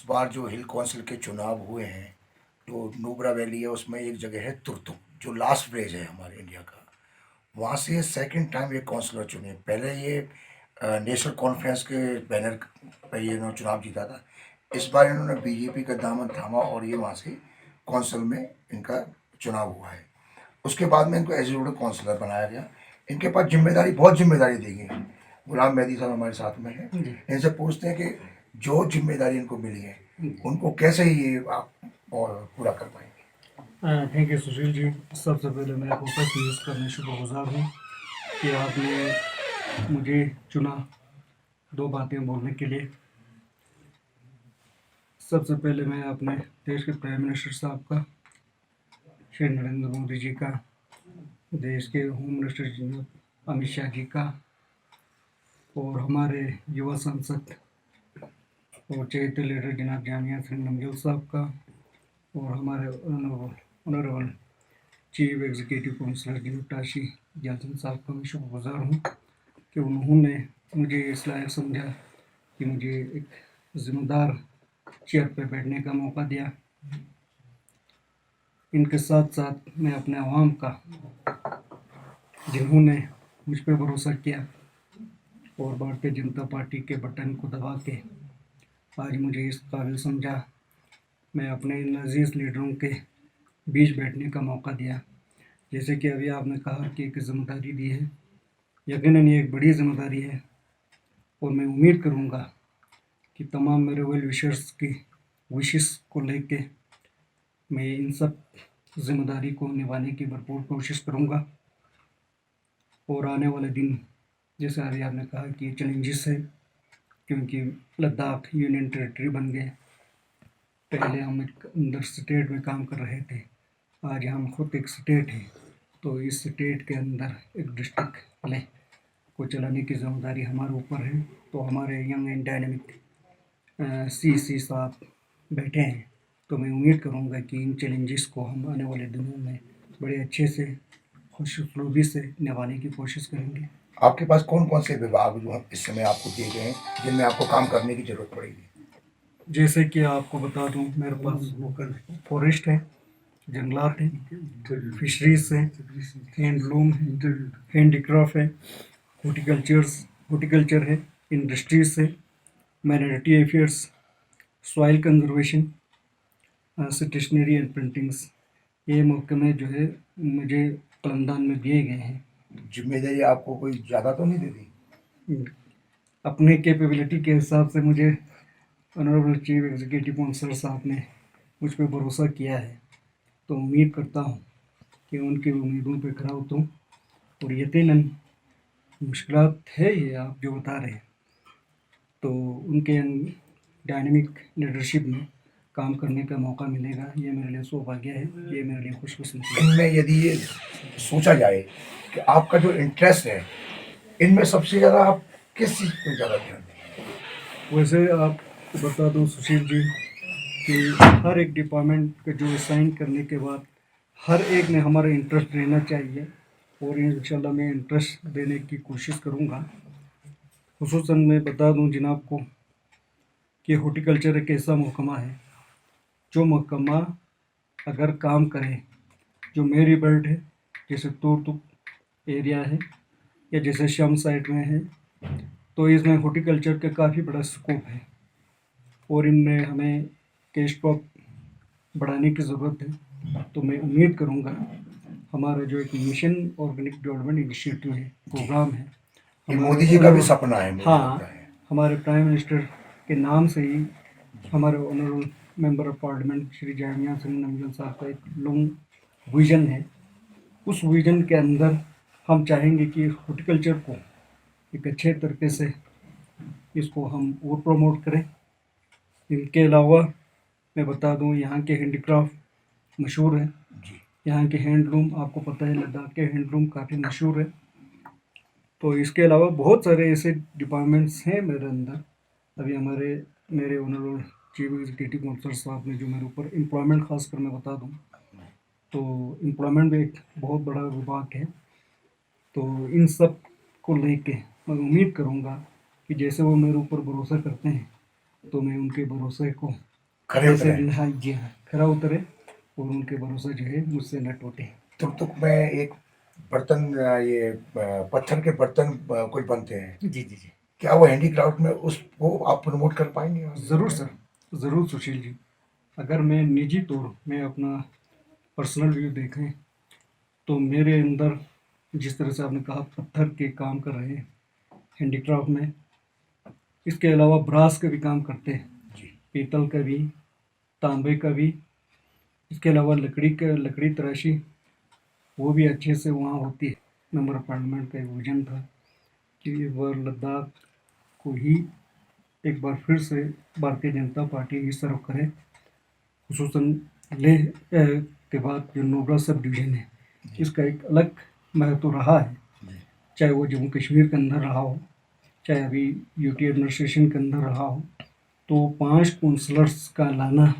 बार जो हिल काउंसिल के चुनाव हुए हैं, तो नुब्रा वैली है, उसमें एक जगह है तुर्तुम, जो लास्ट विलेज है हमारे इंडिया का। वहाँ से सेकंड टाइम ये काउंसलर चुने। पहले ये नेशनल कॉन्फ्रेंस के बैनर पे ये इन्होंने चुनाव जीता था। इस बार इन्होंने बीजेपी का दामन थामा और ये वहाँ से काउंसिल में इनका चुनाव हुआ है। उसके बाद में इनको एग्जीक्यूटिव काउंसलर बनाया गया। इनके पास जिम्मेदारी, बहुत जिम्मेदारी दी गई है। गुलाम मेहदी साहब हमारे साथ में हैं। इनसे पूछते हैं कि जो जिम्मेदारी इनको मिली है उनको कैसे ये आप और पूरा कर पाएंगे। Thank you Sushil ji. सबसे पहले मैं फोकस यूज़ करने शुक्रगुजार हूँ कि आपने मुझे चुना 2 बातें बोलने के लिए। सबसे पहले मैं अपने देश के प्राइम मिनिस्टर साहब का, श्री नरेंद्र मोदी जी का, देश के होम मिनिस्टर जी अमित शाह जी का, और हमारे युवा सांसद और चैरिटी लीडर जनाब जामिया सिंह नमजल साहब का, और हमारे ऑनरेबल चीफ एग्जीक्यूटिव काउंसलर जी टाशी जासन साहब का मैं शुक्रगुजार हूँ कि उन्होंने मुझे इस लायक समझा कि मुझे एक जिम्मेदार चेयर पर बैठने का मौका दिया। इनके साथ साथ मैं अपने आवाम का, जिन्होंने मुझ पर भरोसा किया और भारतीय जनता पार्टी के बटन को दबा के आज मुझे इस काबिल समझा, मैं अपने इन अजीज़ लीडरों के बीच बैठने का मौका दिया। जैसे कि अभी आपने कहा कि एक जिम्मेदारी दी है, यकीनन ये एक बड़ी जिम्मेदारी है और मैं उम्मीद करूँगा कि तमाम मेरे वेल विशर्स की विशेस को लेके मैं इन सब जिम्मेदारी को निभाने की भरपूर कोशिश करूँगा। और आने वाले दिन, जैसे अभी आपने कहा कि ये चैलेंजेस है, क्योंकि लद्दाख यूनियन टेरिटरी बन गए। पहले हम एक अंदर स्टेट में काम कर रहे थे, आज हम खुद एक स्टेट हैं, तो इस स्टेट के अंदर एक डिस्ट्रिक्ट ले को चलाने की जिम्मेदारी हमारे ऊपर है। तो हमारे यंग एंड डायनेमिक सी साहब बैठे हैं, तो मैं उम्मीद करूंगा कि इन चैलेंजेस को हम आने वाले दिनों में बड़े अच्छे से, खुशुसलूबी से निभाने की कोशिश करेंगे। आपके पास कौन कौन से विभाग जो इस समय आपको दिए गए हैं जिनमें आपको काम करने की जरूरत पड़ेगी? जैसे कि आपको बता दूं, मेरे पास फॉरेस्ट है, जंगलात है, फिशरीज है, हैंडलूम है, हैंडीक्राफ्ट है, हॉर्टिकल्चर है, इंडस्ट्रीज है, minority affairs, soil conservation, stationery and printings. ये महकमे जो है मुझे कलमदान में दिए गए हैं। जिम्मेदारी आपको कोई ज़्यादा तो नहीं दे दी? अपने कैपेबिलिटी के हिसाब से मुझे ऑनरेबल चीफ एग्जीक्यूटिव काउंसलर साहब ने मुझ पर भरोसा किया है, तो उम्मीद करता हूँ कि उनकी उम्मीदों पर खरा उतरूँ। और यकीनन मुश्किलात है ये आप जो बता रहे हैं, तो उनके डायनेमिक लीडरशिप में काम करने का मौका मिलेगा, ये मेरे लिए सौभाग्य है, ये मेरे लिए खुशकिस्मती है। इनमें यदि ये सोचा जाए कि आपका जो इंटरेस्ट है, इनमें सबसे ज़्यादा आप किस चीज़ पर ज़्यादा ध्यान दें? वैसे आपको बता दूं सुशील जी कि हर एक डिपार्टमेंट का जो साइन करने के बाद हर एक में हमारा इंटरेस्ट रहना चाहिए, और इंशाल्लाह मैं इंटरेस्ट देने की कोशिश करूँगा। खुसूसन मैं बता दूं जनाब को कि हॉर्टिकल्चर एक ऐसा महकमा है जो महकमा अगर काम करे, जो मेरी बेल्ट है, जैसे तुर्तुक एरिया है या जैसे शम साइड में है, तो इसमें हॉर्टिकल्चर का काफ़ी बड़ा स्कोप है और इनमें हमें कैश क्रॉप बढ़ाने की ज़रूरत है। तो मैं उम्मीद करूँगा हमारा जो एक मिशन ऑर्गेनिक डेवलपमेंट इनिशिएटिव है, प्रोग्राम है, ये मोदी जी का भी सपना है, मुझे लगता है। हमारे प्राइम मिनिस्टर के नाम से ही हमारे honourable member of parliament Shri Jamia Singh Namjal साहब का एक लॉन्ग विजन है। उस विजन के अंदर हम चाहेंगे कि हॉर्टिकल्चर को एक अच्छे तरीके से इसको हम और प्रमोट करें। इनके अलावा मैं बता दूं, यहाँ के हैंडीक्राफ्ट मशहूर है, यहाँ के हैंडलूम आपको पता है, लद्दाख के हैंडलूम काफ़ी मशहूर है। तो इसके अलावा बहुत सारे ऐसे डिपार्टमेंट्स हैं मेरे अंदर। अभी मेरे ऑनरेबल चीफ एग्जीक्यूटिव काउंसलर साहब ने जो मेरे ऊपर एम्प्लॉयमेंट खासकर मैं बता दूं, तो एम्प्लॉयमेंट भी एक बहुत बड़ा विभाग है। तो इन सब को लेके मैं उम्मीद करूंगा कि जैसे वो मेरे ऊपर भरोसा करते हैं, तो मैं उनके भरोसे को खरे जैसे उतरे। हाँ जी हाँ, खरा उतरे और उनके भरोसा जो है मुझसे न टूटे। तुर्तुक में एक बर्तन ये पत्थर के बर्तन कुछ बनते हैं, जी जी जी, क्या वो हैंडीक्राफ्ट में उसको आप प्रमोट कर पाएंगे और? ज़रूर सर, ज़रूर सुशील जी। अगर मैं निजी तौर में अपना पर्सनल व्यू देखें तो मेरे अंदर जिस तरह से आपने कहा पत्थर के काम कर रहे हैं हैंडीक्राफ्ट में, इसके अलावा ब्रास का भी काम करते हैं, जी। पीतल का भी, तांबे का भी, इसके अलावा लकड़ी तराशी वो भी अच्छे से वहाँ होती है। मेंबर ऑफ पार्लियामेंट का एक विजन था कि इस बार लद्दाख को ही एक बार फिर से भारतीय जनता पार्टी इस तरफ करे, खुसूसन लेह के बाद जो नुब्रा सब डिवीज़न है, इसका एक अलग महत्व रहा है। चाहे वो जम्मू कश्मीर के अंदर रहा हो, चाहे अभी यूटी एडमिनिस्ट्रेशन के अंदर रहा हो, तो 5 काउंसलर्स का लाना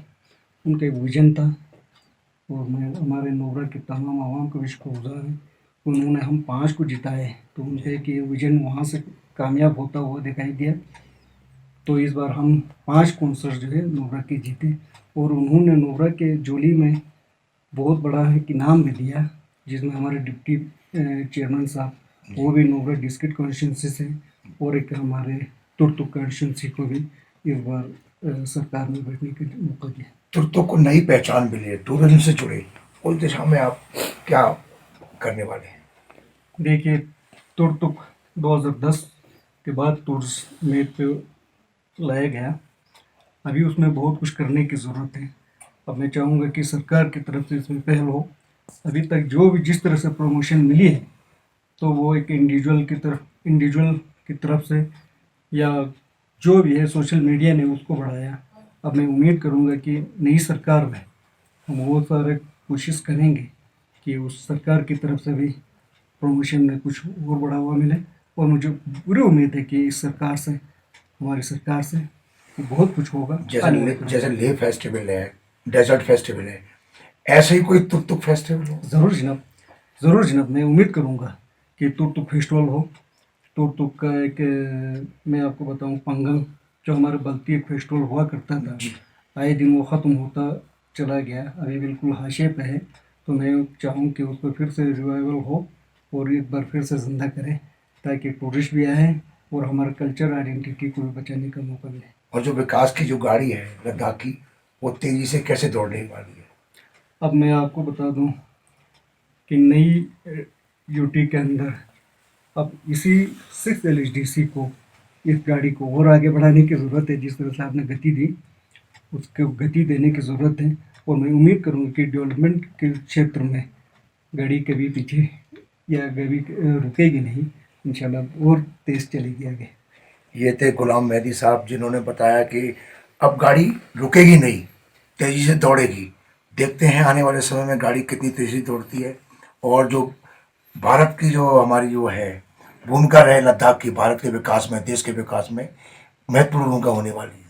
उनका एक विज़न था और मैं हमारे नुब्रा के तमाम आवाम का भी शुक्रगुज़ार हूँ। उन्होंने हम 5 को जिताए, तो उनका एक ये विज़न वहाँ से कामयाब होता हुआ दिखाई दिया। तो इस बार हम 5 काउंसलर जो है नुब्रा के जीते और उन्होंने नुब्रा के जोली में बहुत बड़ा एक इनाम भी दिया, जिसमें हमारे डिप्टी चेयरमैन साहब वो भी नुब्रा डिस्ट्रिक्ट कॉन्स्टिट्यूंसी से और एक हमारे तुर्तुक कॉन्स्टिट्यूंसी को भी इस बार सरकार में बैठने का मौका दिया। तुर्तुक को नई पहचान मिली है, टूरिज्म से जुड़े, उस दिशा में आप क्या करने वाले हैं? देखिए, तुर्तुक 2010 के बाद टूरिज्म में पे लाया गया, अभी उसमें बहुत कुछ करने की ज़रूरत है। अब मैं चाहूँगा कि सरकार की तरफ से इसमें पहल हो। अभी तक जो भी जिस तरह से प्रमोशन मिली है, तो वो एक इंडिविजुअल की तरफ से या जो भी है सोशल मीडिया ने उसको बढ़ाया। अब मैं उम्मीद करूँगा कि नई सरकार में हम बहुत सारे कोशिश करेंगे कि उस सरकार की तरफ से भी प्रमोशन में कुछ और बढ़ावा मिले और मुझे पूरी उम्मीद है कि इस सरकार से, हमारी सरकार से बहुत कुछ होगा आने वाले टाइम जैसे में। लेह फेस्टिवल है, डेजर्ट फेस्टिवल है, ऐसे ही कोई तुर्तुक फेस्टिवल हो? ज़रूर जनाब, ज़रूर जनाब, मैं उम्मीद करूँगा कि तुर्तुक फेस्टिवल हो। तुर्तुक का एक मैं आपको बताऊँ पंगल जो हमारे बल्ती एक फेस्टिवल हुआ करता था, जी। आए दिन वो ख़त्म होता चला गया, अभी बिल्कुल हाशिए पे है। तो मैं चाहूँ कि उस पर फिर से रिवाइवल हो और एक बार फिर से ज़िंदा करें, ताकि टूरिस्ट भी आए और हमारे कल्चर आइडेंटिटी को भी बचाने का मौका मिले। और जो विकास की जो गाड़ी है लद्दाख की, वो तेजी से कैसे दौड़ने वाली है? अब मैं आपको बता दूं कि नई यूटी के अंदर अब इसी 6 एलएचडीसी को, इस गाड़ी को और आगे बढ़ाने की ज़रूरत है। जिस तरह से आपने गति दी, उसको गति देने की ज़रूरत है और मैं उम्मीद करूँगा कि डेवलपमेंट के क्षेत्र में गाड़ी कभी पीछे या कभी रुकेगी नहीं, इंशाल्लाह और तेज़ चलेगी आगे। ये थे गुलाम मेहदी साहब, जिन्होंने बताया कि अब गाड़ी रुकेगी नहीं, तेजी से दौड़ेगी। देखते हैं आने वाले समय में गाड़ी कितनी तेजी दौड़ती है, और जो भारत की जो हमारी जो है भूमिका रहे लद्दाख की, भारत के विकास में, देश के विकास में महत्वपूर्ण भूमिका होने वाली है।